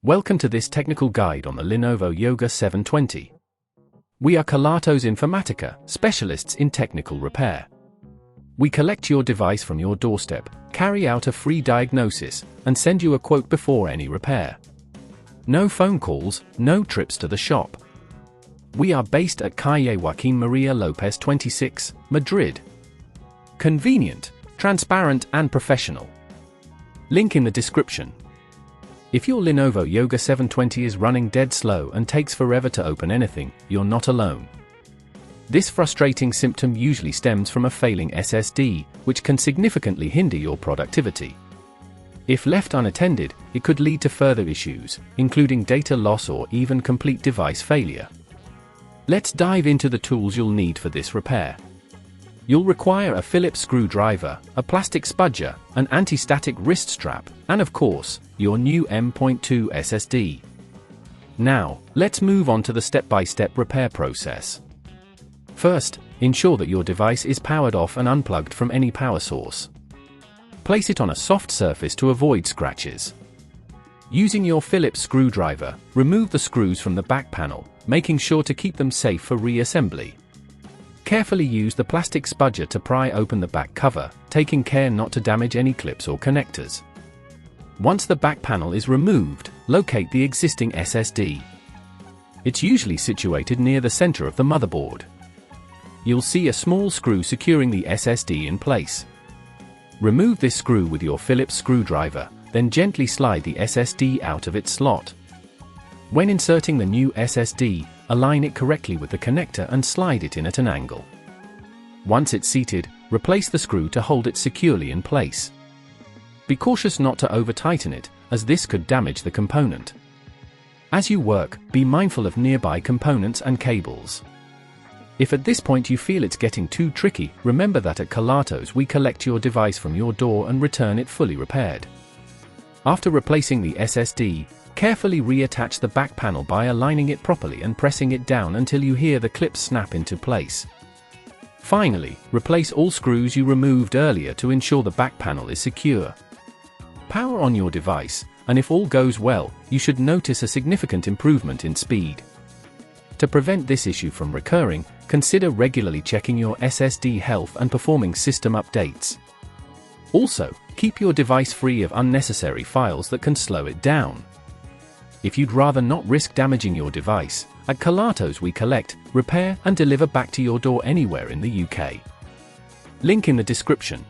Welcome to this technical guide on the Lenovo Yoga 720. We are Kelatos Informatica, specialists in technical repair. We collect your device from your doorstep, carry out a free diagnosis, and send you a quote before any repair. No phone calls, no trips to the shop. We are based at Calle Joaquín María López 26, Madrid. Convenient, transparent and professional. Link in the description. If your Lenovo Yoga 720 is running dead slow and takes forever to open anything, you're not alone. This frustrating symptom usually stems from a failing SSD, which can significantly hinder your productivity. If left unattended, it could lead to further issues, including data loss or even complete device failure. Let's dive into the tools you'll need for this repair. You'll require a Phillips screwdriver, a plastic spudger, an anti-static wrist strap, and of course, your new M.2 SSD. Now, let's move on to the step-by-step repair process. First, ensure that your device is powered off and unplugged from any power source. Place it on a soft surface to avoid scratches. Using your Phillips screwdriver, remove the screws from the back panel, making sure to keep them safe for reassembly. Carefully use the plastic spudger to pry open the back cover, taking care not to damage any clips or connectors. Once the back panel is removed, locate the existing SSD. It's usually situated near the center of the motherboard. You'll see a small screw securing the SSD in place. Remove this screw with your Phillips screwdriver, then gently slide the SSD out of its slot. When inserting the new SSD, align it correctly with the connector and slide it in at an angle. Once it's seated, replace the screw to hold it securely in place. Be cautious not to over-tighten it, as this could damage the component. As you work, be mindful of nearby components and cables. If at this point you feel it's getting too tricky, remember that at Kelatos we collect your device from your door and return it fully repaired. After replacing the SSD, carefully reattach the back panel by aligning it properly and pressing it down until you hear the clips snap into place. Finally, replace all screws you removed earlier to ensure the back panel is secure. Power on your device, and if all goes well, you should notice a significant improvement in speed. To prevent this issue from recurring, consider regularly checking your SSD health and performing system updates. Also, keep your device free of unnecessary files that can slow it down. If you'd rather not risk damaging your device, at Kelatos we collect, repair and deliver back to your door anywhere in the UK. Link in the description.